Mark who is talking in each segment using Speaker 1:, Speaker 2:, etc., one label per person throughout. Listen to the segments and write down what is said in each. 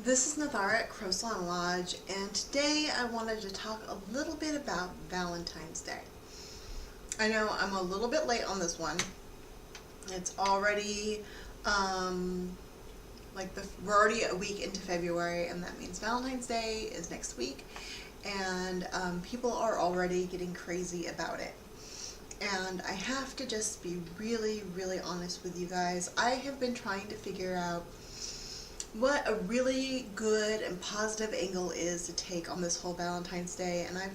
Speaker 1: This is Nathara at CrowSong Lodge, and today I wanted to talk a little bit about Valentine's Day. I know I'm a little bit late on this one. It's already, we're already a week into February, and that means Valentine's Day is next week, and people are already getting crazy about it. And I have to just be really, really honest with you guys. I have been trying to figure out what a really good and positive angle is to take on this whole Valentine's Day, and I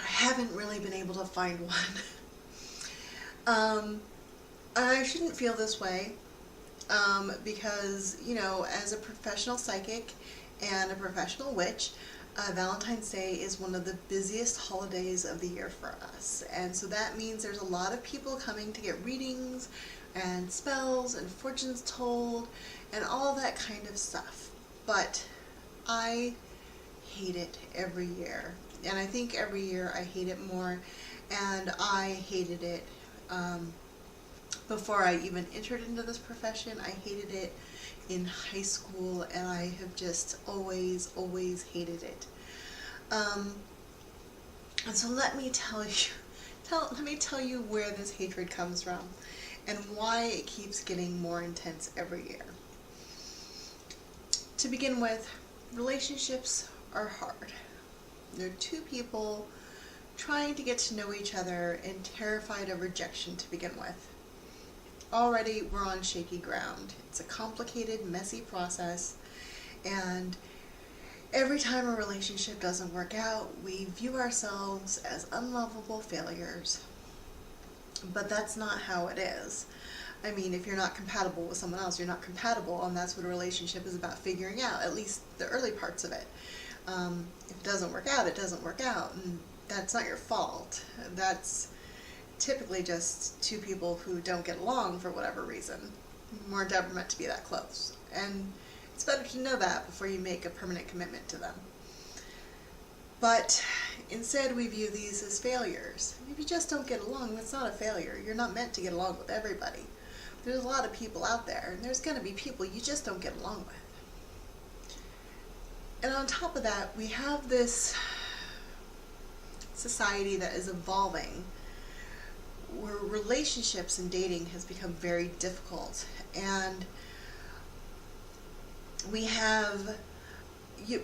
Speaker 1: haven't really been able to find one. I shouldn't feel this way, because, you know, as a professional psychic and a professional witch, Valentine's Day is one of the busiest holidays of the year for us, and so that means there's a lot of people coming to get readings and spells and fortunes told and all that kind of stuff. But I hate it every year, and I think every year I hate it more, and I hated it before I even entered into this profession. I hated it in high school, and I have just always hated it. And so let me tell you where this hatred comes from and why it keeps getting more intense every year. To begin with, relationships are hard. They're two people trying to get to know each other and terrified of rejection to begin with. Already we're on shaky ground. It's a complicated, messy process, and every time a relationship doesn't work out, we view ourselves as unlovable failures. But that's not how it is. I mean, if you're not compatible with someone else, you're not compatible, and that's what a relationship is about, figuring out, at least the early parts of it. If it doesn't work out, it doesn't work out, and that's not your fault. That's typically just two people who don't get along for whatever reason. Weren't ever meant to be that close, and it's better to know that before you make a permanent commitment to them. But instead we view these as failures. If you just don't get along, that's not a failure. You're not meant to get along with everybody. There's a lot of people out there, and there's going to be people you just don't get along with. And on top of that, we have this society that is evolving, where relationships and dating has become very difficult, and we have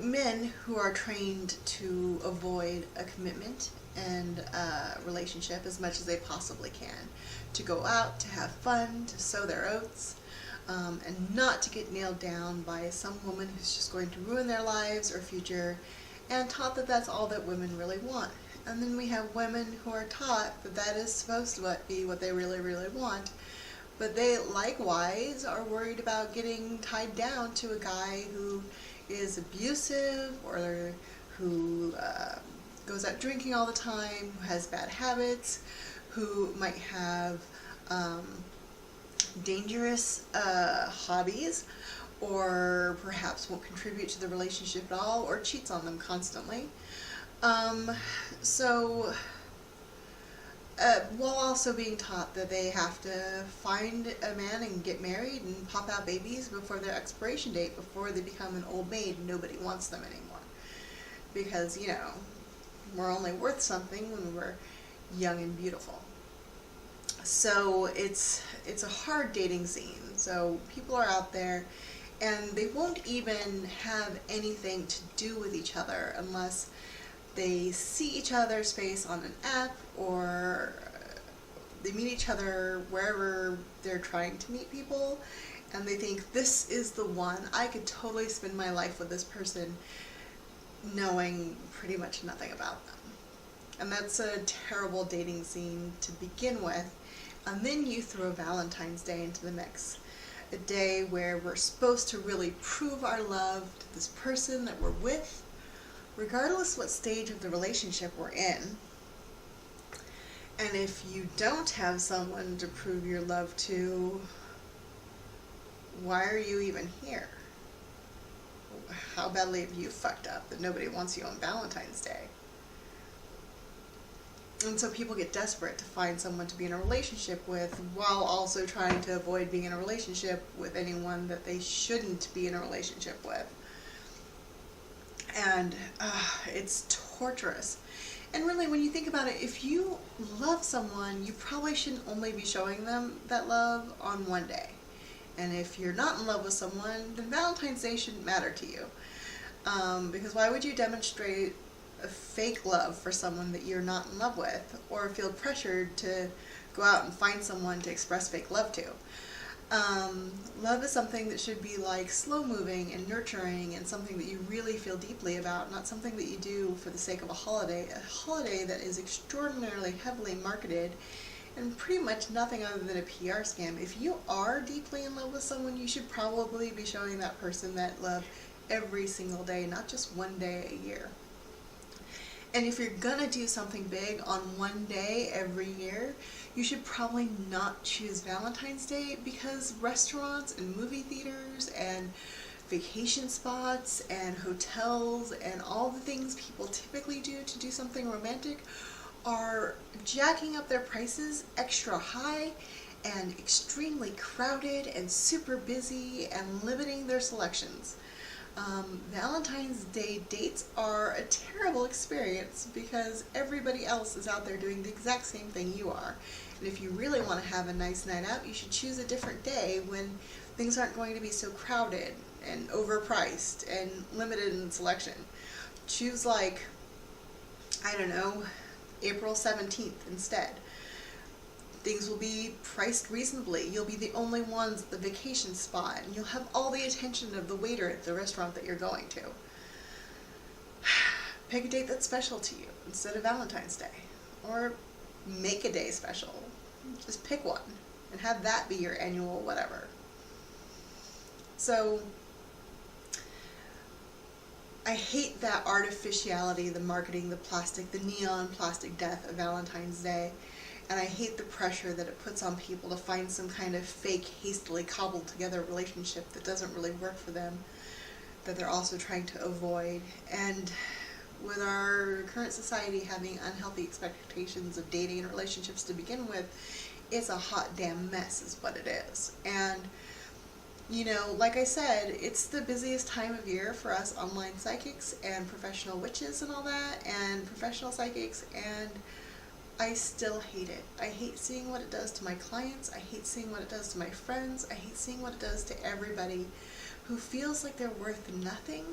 Speaker 1: men who are trained to avoid a commitment and a relationship as much as they possibly can, to go out, to have fun, to sow their oats, and not to get nailed down by some woman who's just going to ruin their lives or future, and taught that that's all that women really want. And then we have women who are taught that that is supposed to be what they really, really want, but they likewise are worried about getting tied down to a guy who is abusive, or who goes out drinking all the time, who has bad habits, who might have dangerous hobbies, or perhaps won't contribute to the relationship at all, or cheats on them constantly. While also being taught that they have to find a man and get married and pop out babies before their expiration date, before they become an old maid and nobody wants them anymore. Because, you know, we're only worth something when we're young and beautiful. So it's a hard dating scene. So people are out there, and they won't even have anything to do with each other unless they see each other's face on an app, or they meet each other wherever they're trying to meet people, and they think, this is the one. I could totally spend my life with this person, knowing pretty much nothing about them. And that's a terrible dating scene to begin with. And then you throw Valentine's Day into the mix. A day where we're supposed to really prove our love to this person that we're with, regardless what stage of the relationship we're in. And if you don't have someone to prove your love to, why are you even here? How badly have you fucked up that nobody wants you on Valentine's Day? And so people get desperate to find someone to be in a relationship with, while also trying to avoid being in a relationship with anyone that they shouldn't be in a relationship with. And it's torturous. And really, when you think about it, if you love someone, you probably shouldn't only be showing them that love on one day. And if you're not in love with someone, then Valentine's Day shouldn't matter to you. Because why would you demonstrate a fake love for someone that you're not in love with, or feel pressured to go out and find someone to express fake love to? Love is something that should be like slow moving and nurturing, and something that you really feel deeply about, not something that you do for the sake of a holiday that is extraordinarily heavily marketed and pretty much nothing other than a PR scam. If you are deeply in love with someone, you should probably be showing that person that love every single day, not just one day a year. And if you're gonna do something big on one day every year, you should probably not choose Valentine's Day, because restaurants and movie theaters and vacation spots and hotels and all the things people typically do to do something romantic are jacking up their prices extra high and extremely crowded and super busy and limiting their selections. Valentine's Day dates are a terrible experience because everybody else is out there doing the exact same thing you are. And if you really want to have a nice night out, you should choose a different day when things aren't going to be so crowded and overpriced and limited in selection. Choose, like, I don't know, April 17th instead. Things will be priced reasonably. You'll be the only ones at the vacation spot, and you'll have all the attention of the waiter at the restaurant that you're going to. Pick a date that's special to you instead of Valentine's Day. Or make a day special. Just pick one and have that be your annual whatever. So, I hate that artificiality, the marketing, the plastic, the neon plastic death of Valentine's Day. And I hate the pressure that it puts on people to find some kind of fake, hastily cobbled together relationship that doesn't really work for them, that they're also trying to avoid. And with our current society having unhealthy expectations of dating and relationships to begin with, it's a hot damn mess is what it is. And, you know, like I said, it's the busiest time of year for us online psychics and professional witches and all that, and professional psychics, and I still hate it. I hate seeing what it does to my clients. I hate seeing what it does to my friends. I hate seeing what it does to everybody who feels like they're worth nothing,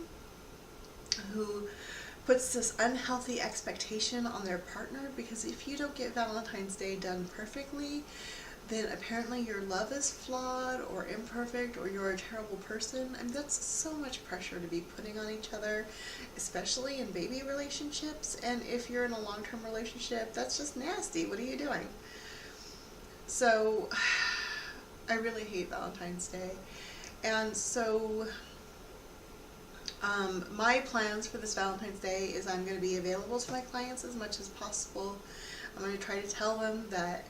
Speaker 1: who puts this unhealthy expectation on their partner, because if you don't get Valentine's Day done perfectly, then apparently your love is flawed or imperfect, or you're a terrible person. And that's so much pressure to be putting on each other, especially in baby relationships. And if you're in a long-term relationship, that's just nasty. What are you doing? So I really hate Valentine's Day. And so my plans for this Valentine's Day is I'm going to be available to my clients as much as possible. I'm going to try to tell them that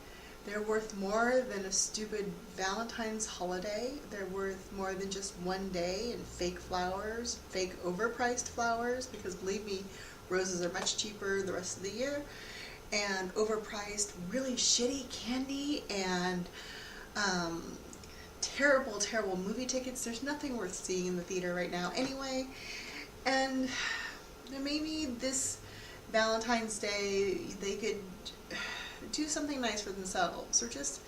Speaker 1: they're worth more than a stupid Valentine's holiday. They're worth more than just one day and fake flowers, fake overpriced flowers, because believe me, roses are much cheaper the rest of the year, and overpriced, really shitty candy and terrible, terrible movie tickets. There's nothing worth seeing in the theater right now anyway. And maybe this Valentine's Day they could do something nice for themselves, or just,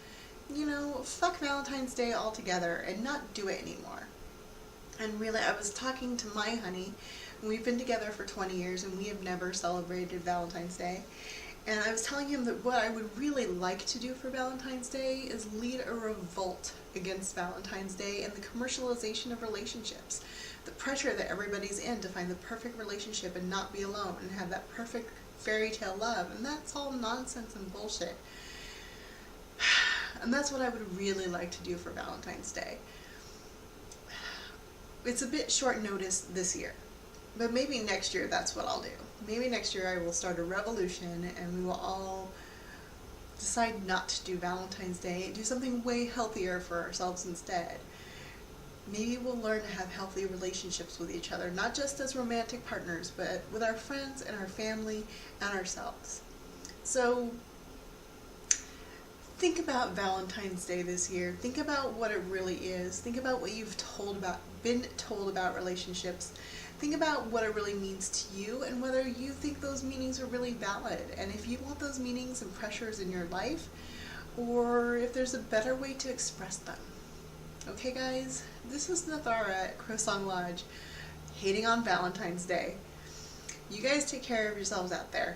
Speaker 1: you know, fuck Valentine's Day altogether and not do it anymore. And really, I was talking to my honey, and we've been together for 20 years and we have never celebrated Valentine's Day. And I was telling him that what I would really like to do for Valentine's Day is lead a revolt against Valentine's Day and the commercialization of relationships. The pressure that everybody's in to find the perfect relationship and not be alone and have that perfect fairy tale love, and that's all nonsense and bullshit. And that's what I would really like to do for Valentine's Day. It's a bit short notice this year, but maybe next year that's what I'll do. Maybe next year I will start a revolution and we will all decide not to do Valentine's Day, do something way healthier for ourselves instead. Maybe we'll learn to have healthy relationships with each other, not just as romantic partners, but with our friends and our family and ourselves. So think about Valentine's Day this year. Think about what it really is. Think about what you've been told about relationships. Think about what it really means to you and whether you think those meanings are really valid, and if you want those meanings and pressures in your life, or if there's a better way to express them. Okay guys, this is Nathara at CrowSong Lodge, hating on Valentine's Day. You guys take care of yourselves out there.